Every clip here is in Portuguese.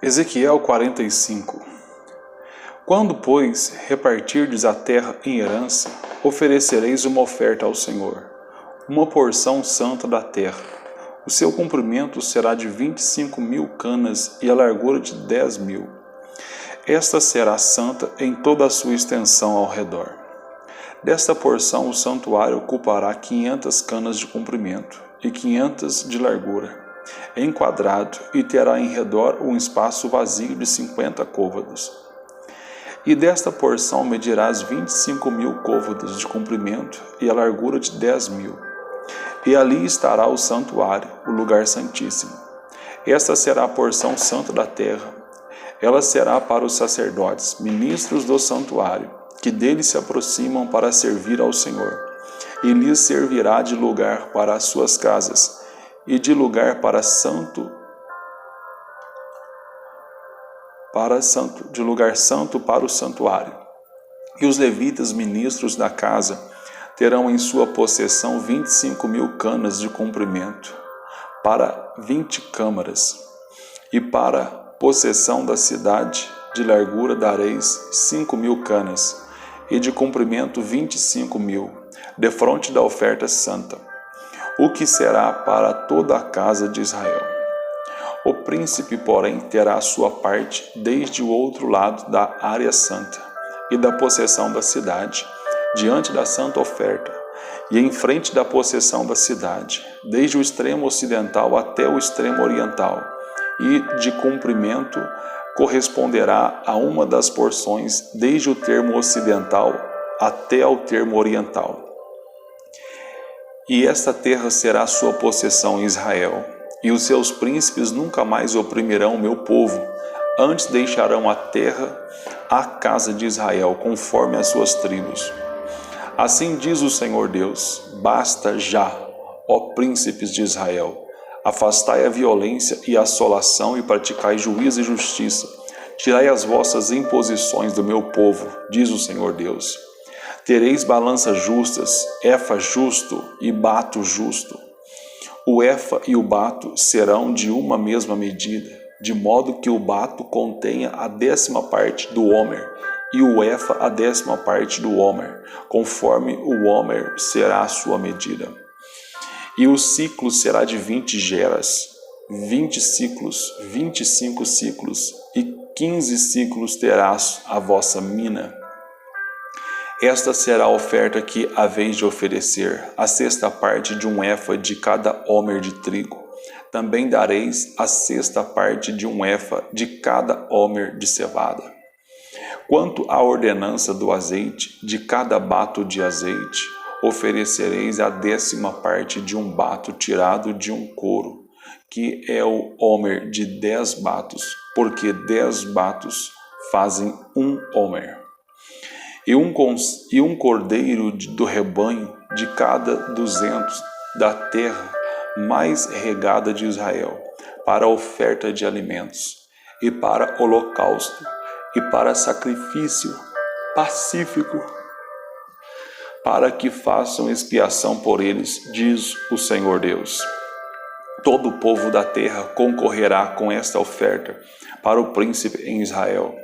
Ezequiel 45. Quando, pois, repartirdes a terra em herança, oferecereis uma oferta ao Senhor, uma porção santa da terra. O seu comprimento será de 25.000 canas e a largura de 10.000. Esta será santa em toda a sua extensão ao redor. Desta porção o santuário ocupará 500 canas de comprimento e 500 de largura, enquadrado, e terá em redor um espaço vazio de 50 côvados. E desta porção medirás 25.000 côvados de comprimento e a largura de 10.000. E ali estará o santuário, o lugar santíssimo. Esta será a porção santa da terra. Ela será para os sacerdotes, ministros do santuário, que dele se aproximam para servir ao Senhor. E lhes servirá de lugar para as suas casas, e de lugar de lugar santo para o santuário. E os levitas, ministros da casa, terão em sua possessão 25.000 canas de comprimento, para 20 câmaras, e para possessão da cidade, de largura dareis 5.000 canas, e de comprimento 25.000, defronte da oferta santa, o que será para toda a casa de Israel. O príncipe, porém, terá a sua parte desde o outro lado da área santa e da possessão da cidade, diante da santa oferta, e em frente da possessão da cidade, desde o extremo ocidental até o extremo oriental, e de comprimento corresponderá a uma das porções desde o termo ocidental até ao termo oriental. E esta terra será sua possessão em Israel, e os seus príncipes nunca mais oprimirão o meu povo, antes deixarão a terra à casa de Israel, conforme as suas tribos. Assim diz o Senhor Deus: basta já, ó príncipes de Israel, afastai a violência e a assolação e praticai juízo e justiça. Tirai as vossas imposições do meu povo, diz o Senhor Deus. Tereis balanças justas, efa justo e bato justo. O efa e o bato serão de uma mesma medida, de modo que o bato contenha a 10ª parte do homer, e o efa a 10ª parte do homer, conforme o homer será a sua medida. E o ciclo será de 20 geras, 20 ciclos, 25 ciclos, e 15 ciclos terás a vossa mina. Esta será a oferta que haveis de oferecer, a 6ª parte de um efa de cada homer de trigo. Também dareis a 6ª parte de um efa de cada homer de cevada. Quanto à ordenança do azeite, de cada bato de azeite, oferecereis a 10ª parte de um bato tirado de um couro, que é o homer de 10 batos, porque 10 batos fazem um homer. E um cordeiro do rebanho de cada 200 da terra mais regada de Israel, para oferta de alimentos, e para holocausto, e para sacrifício pacífico, para que façam expiação por eles, diz o Senhor Deus. Todo o povo da terra concorrerá com esta oferta para o príncipe em Israel,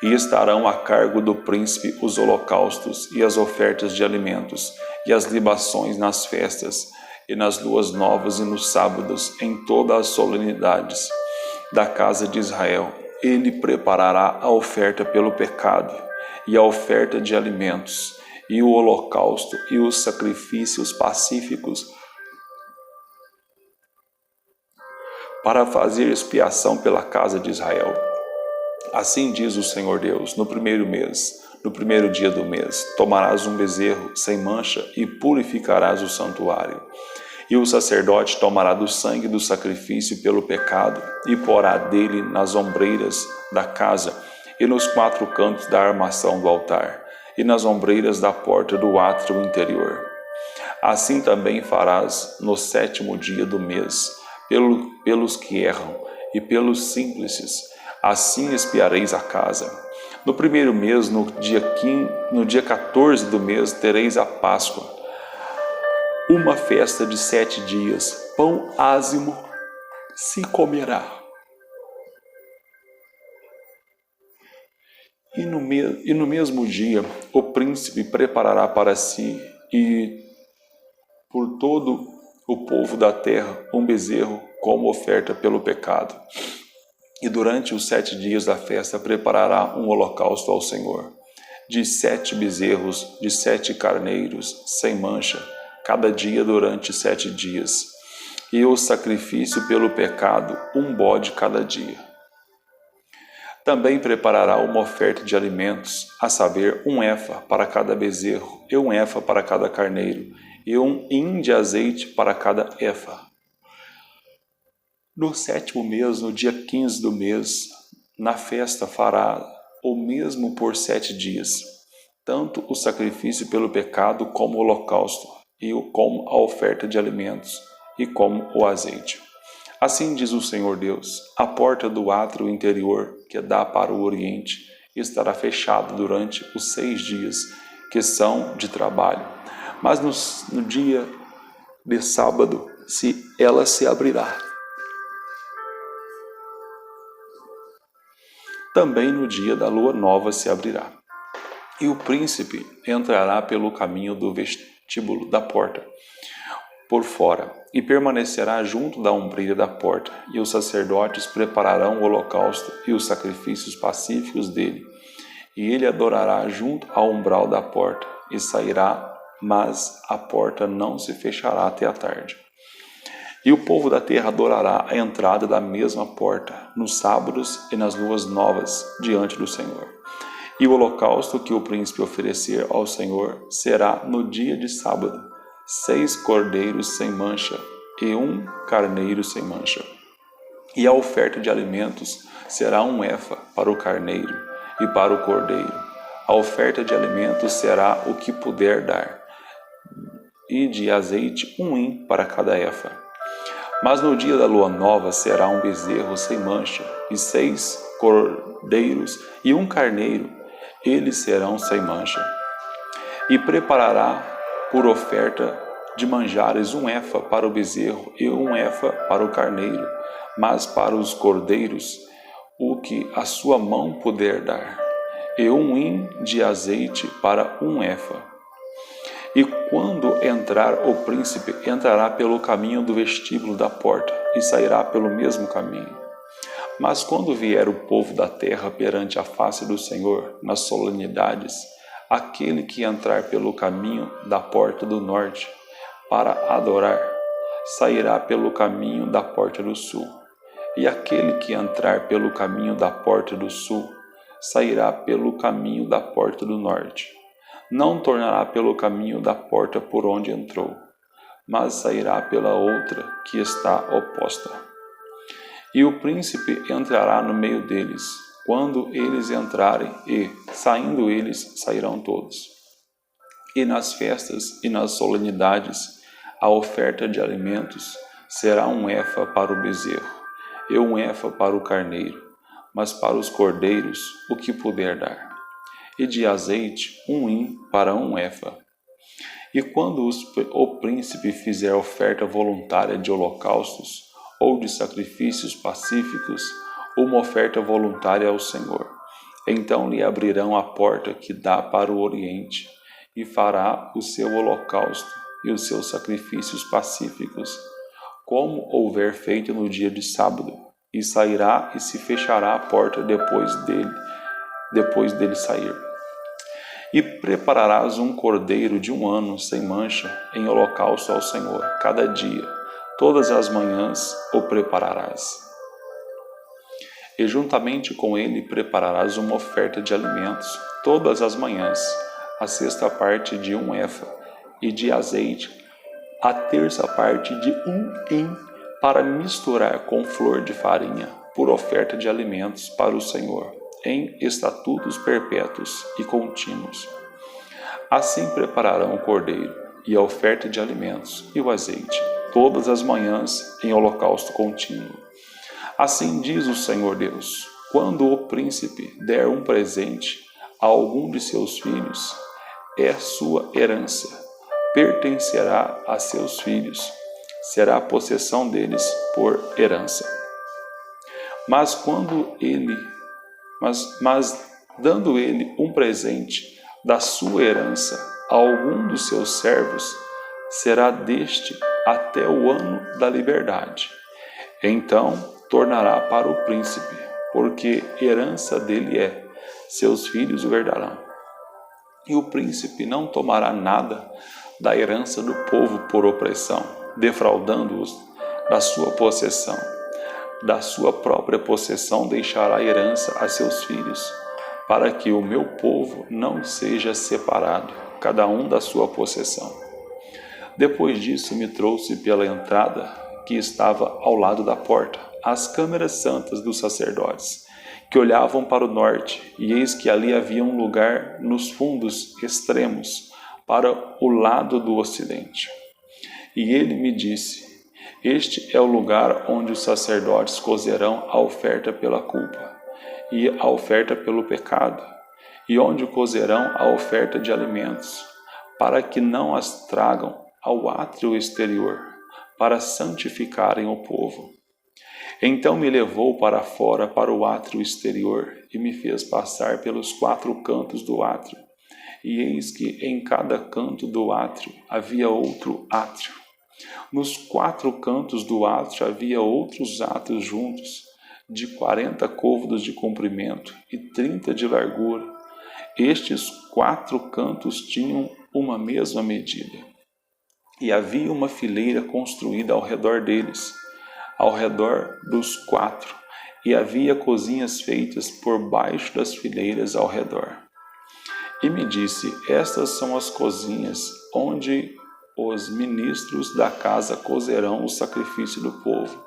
e estarão a cargo do príncipe os holocaustos e as ofertas de alimentos, e as libações nas festas, e nas luas novas e nos sábados, em todas as solenidades da casa de Israel. Ele preparará a oferta pelo pecado, e a oferta de alimentos, e o holocausto, e os sacrifícios pacíficos, para fazer expiação pela casa de Israel. Assim diz o Senhor Deus: no primeiro mês, no primeiro dia do mês, tomarás um bezerro sem mancha e purificarás o santuário. E o sacerdote tomará do sangue do sacrifício pelo pecado e porá dele nas ombreiras da casa e nos 4 cantos da armação do altar e nas ombreiras da porta do átrio interior. Assim também farás no 7º dia do mês, pelos que erram e pelos simples. Assim expiareis a casa. No primeiro mês, no dia 14 do mês, tereis a Páscoa, uma festa de 7 dias. Pão ázimo se comerá. E no mesmo dia o príncipe preparará para si e por todo o povo da terra um bezerro como oferta pelo pecado. E durante os 7 dias da festa preparará um holocausto ao Senhor, de 7 bezerros, de 7 carneiros, sem mancha, cada dia durante 7 dias. E o sacrifício pelo pecado, um bode cada dia. Também preparará uma oferta de alimentos, a saber, 1 efa para cada bezerro, e 1 efa para cada carneiro, e 1 hin de azeite para cada efa. No 7º mês, no dia 15 do mês, na festa fará o mesmo por 7 dias, tanto o sacrifício pelo pecado como o holocausto, e como a oferta de alimentos, e como o azeite. Assim diz o Senhor Deus: a porta do átrio interior, que dá para o oriente, estará fechada durante os 6 dias, que são de trabalho. Mas no dia de sábado, ela se abrirá. Também no dia da lua nova se abrirá. E o príncipe entrará pelo caminho do vestíbulo da porta, por fora, e permanecerá junto da ombreira da porta, e os sacerdotes prepararão o holocausto e os sacrifícios pacíficos dele, e ele adorará junto ao umbral da porta, e sairá, mas a porta não se fechará até a tarde. E o povo da terra adorará a entrada da mesma porta, nos sábados e nas luas novas, diante do Senhor. E o holocausto que o príncipe oferecer ao Senhor será no dia de sábado, 6 cordeiros sem mancha e 1 carneiro sem mancha. E a oferta de alimentos será 1 efa para o carneiro e para o cordeiro. A oferta de alimentos será o que puder dar, e de azeite 1 hin para cada efa. Mas no dia da lua nova será um bezerro sem mancha, e 6 cordeiros e 1 carneiro, eles serão sem mancha. E preparará por oferta de manjares 1 efa para o bezerro e 1 efa para o carneiro, mas para os cordeiros, o que a sua mão puder dar, e 1 hin de azeite para 1 efa. E quando entrar o príncipe, entrará pelo caminho do vestíbulo da porta, e sairá pelo mesmo caminho. Mas quando vier o povo da terra perante a face do Senhor, nas solenidades, aquele que entrar pelo caminho da porta do norte, para adorar, sairá pelo caminho da porta do sul. E aquele que entrar pelo caminho da porta do sul, sairá pelo caminho da porta do norte. Não tornará pelo caminho da porta por onde entrou, mas sairá pela outra que está oposta. E o príncipe entrará no meio deles, quando eles entrarem, e, saindo eles, sairão todos. E nas festas e nas solenidades, a oferta de alimentos será 1 efa para o bezerro, e 1 efa para o carneiro, mas para os cordeiros o que puder dar. E de azeite 1 hin para 1 efa. E quando o príncipe fizer oferta voluntária de holocaustos ou de sacrifícios pacíficos, uma oferta voluntária ao Senhor, então lhe abrirão a porta que dá para o oriente, e fará o seu holocausto e os seus sacrifícios pacíficos, como houver feito no dia de sábado, e sairá e se fechará a porta depois dele sair. E prepararás um cordeiro de 1 ano sem mancha em holocausto ao Senhor, cada dia, todas as manhãs o prepararás. E juntamente com ele prepararás uma oferta de alimentos, todas as manhãs, a 6ª parte de 1 efa, e de azeite, a 1/3 parte de 1 hin, para misturar com flor de farinha, por oferta de alimentos para o Senhor, em estatutos perpétuos e contínuos. Assim prepararão o cordeiro, e a oferta de alimentos, e o azeite, todas as manhãs em holocausto contínuo. Assim diz o Senhor Deus: quando o príncipe der um presente a algum de seus filhos, é sua herança, pertencerá a seus filhos, será a possessão deles por herança. Mas dando ele um presente da sua herança a algum dos seus servos, será deste até o ano da liberdade. Então tornará para o príncipe, porque herança dele é, seus filhos o herdarão. E o príncipe não tomará nada da herança do povo por opressão, defraudando-os da sua possessão. Da sua própria possessão deixará herança a seus filhos, para que o meu povo não seja separado, cada um da sua possessão. Depois disso me trouxe pela entrada, que estava ao lado da porta, as câmeras santas dos sacerdotes, que olhavam para o norte, e eis que ali havia um lugar nos fundos extremos, para o lado do ocidente. E ele me disse: este é o lugar onde os sacerdotes cozerão a oferta pela culpa e a oferta pelo pecado, e onde cozerão a oferta de alimentos, para que não as tragam ao átrio exterior, para santificarem o povo. Então me levou para fora para o átrio exterior e me fez passar pelos 4 cantos do átrio. E eis que em cada canto do átrio havia outro átrio. Nos 4 cantos do átrio havia outros átrios juntos, de 40 côvados de comprimento e 30 de largura. Estes 4 cantos tinham uma mesma medida. E havia uma fileira construída ao redor deles, ao redor dos 4, e havia cozinhas feitas por baixo das fileiras ao redor. E me disse: estas são as cozinhas onde os ministros da casa cozerão o sacrifício do povo,